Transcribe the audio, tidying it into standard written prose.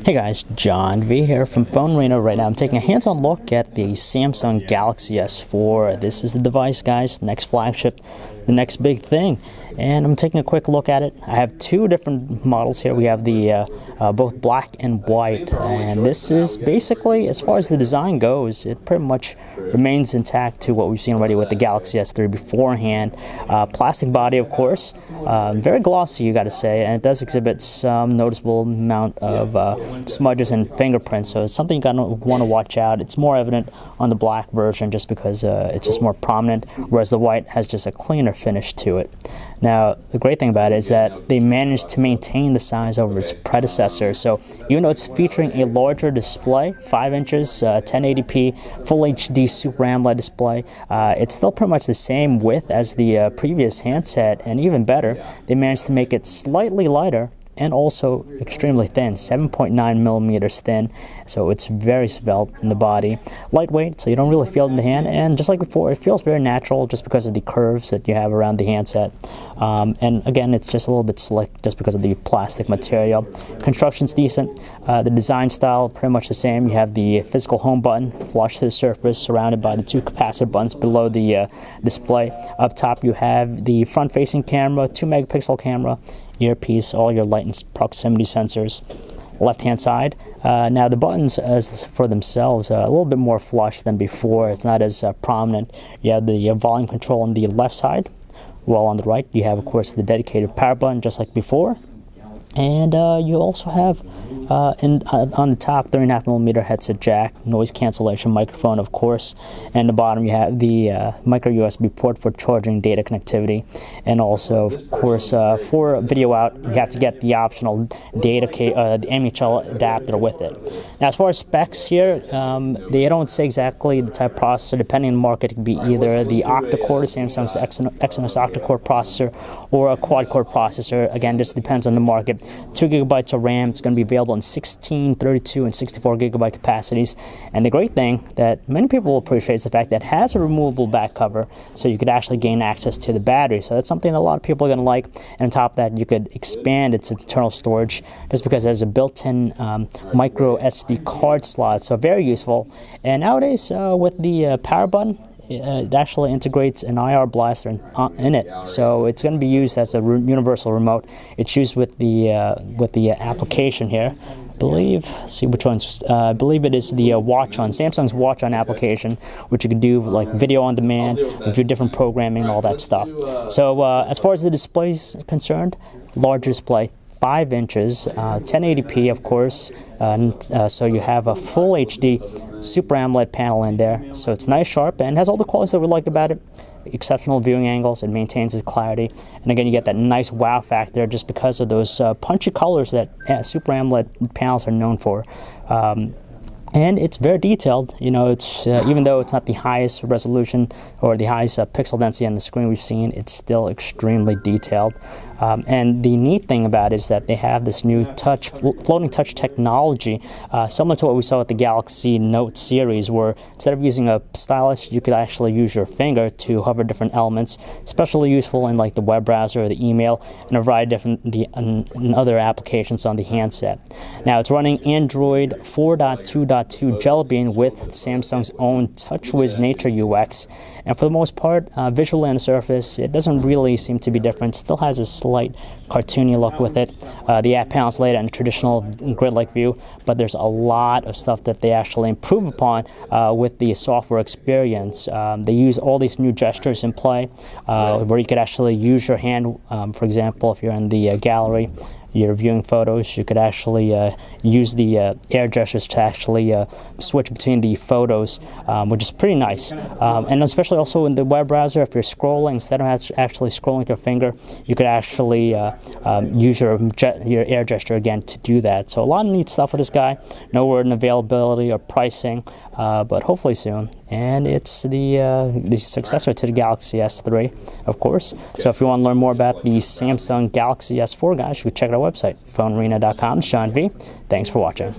Hey guys, John V here from Phone Arena. Right now I'm taking a hands-on look at the Samsung Galaxy S4. This is the device, guys, next flagship, the next big thing. And I'm taking a quick look at it. I have two different models here. We have the both black and white, and this is basically, as far as the design goes, it pretty much remains intact to what we've seen already with the Galaxy S3 beforehand. Plastic body, of course, very glossy, you got to say, and it does exhibit some noticeable amount of smudges and fingerprints, so it's something you gotta want to watch out. It's more evident on the black version just because it's just more prominent, whereas the white has just a cleaner finish to it. Now, the great thing about it is that they managed to maintain the size over its predecessor. So even though it's featuring a larger display, 5 inches, 1080p, Full HD Super AMOLED display, it's still pretty much the same width as the previous handset, and even better, they managed to make it slightly lighter and also extremely thin, 7.9 millimeters thin, so it's very svelte in the body. Lightweight, so you don't really feel it in the hand, and just like before, it feels very natural just because of the curves that you have around the handset. And again, it's just a little bit slick just because of the plastic material. Construction's decent. The design style, pretty much the same. You have the physical home button flush to the surface, surrounded by the two capacitor buttons below the display. Up top, you have the front-facing camera, 2-megapixel camera, earpiece, all your light and proximity sensors. Left-hand side. Now the buttons, as for themselves, a little bit more flush than before. It's not as prominent. You have the volume control on the left side, while on the right you have, of course, the dedicated power button, just like before. And you also have on the top 3.5mm headset jack, noise cancellation microphone, of course, and the bottom you have the micro USB port for charging data connectivity, and also, of course, for video out you have to get the optional data the MHL adapter with it. Now, as far as specs here, they don't say exactly the type of processor. Depending on the market, it could be either the octa-core, Samsung's Exynos octa-core processor, or a quad-core processor. Again, this depends on the market. 2 GB of RAM. It's going to be available in 16, 32, and 64 GB capacities. And the great thing that many people will appreciate is the fact that it has a removable back cover, so you could actually gain access to the battery. So that's something that a lot of people are going to like. And on top of that, you could expand its internal storage just because it has a built-in micro SD card slot. So very useful. And nowadays, with the power button, it actually integrates an IR blaster in it, so it's going to be used as a universal remote. It's used with the application here. I believe, see which ones. I believe it is the Watch On, Samsung's Watch On application, which you could do like video on demand, review different programming, and all that stuff. So as far as the display is concerned, larger display. 5 inches, 1080p, of course, so you have a full HD Super AMOLED panel in there, so it's nice, sharp, and has all the qualities that we like about it. Exceptional viewing angles, it maintains its clarity, and again, you get that nice wow factor just because of those punchy colors that Super AMOLED panels are known for. And it's very detailed. You know, it's even though it's not the highest resolution or the highest pixel density on the screen we've seen, it's still extremely detailed. And the neat thing about it is that they have this new floating touch technology, similar to what we saw with the Galaxy Note series, where instead of using a stylus, you could actually use your finger to hover different elements, especially useful in like the web browser or the email, and a variety of different other applications on the handset. Now, it's running Android 4.2.2 Jelly Bean with Samsung's own TouchWiz Nature UX, and for the most part, visually on the surface, it doesn't really seem to be different. It still has a slight cartoony look with it. The app panel is laid out in a traditional grid-like view, but there's a lot of stuff that they actually improve upon with the software experience. They use all these new gestures in play, where you could actually use your hand, for example, if you're in the gallery, you're viewing photos, you could actually use the air gestures to actually switch between the photos, which is pretty nice. And especially also in the web browser, if you're scrolling, instead of actually scrolling with your finger, you could actually use your air gesture again to do that. So a lot of neat stuff with this guy. No word in availability or pricing, but hopefully soon. And it's the successor to the Galaxy S3, of course. So if you want to learn more about the Samsung Galaxy S4, guys, you can check out our website, phonearena.com. It's John V. Thanks for watching.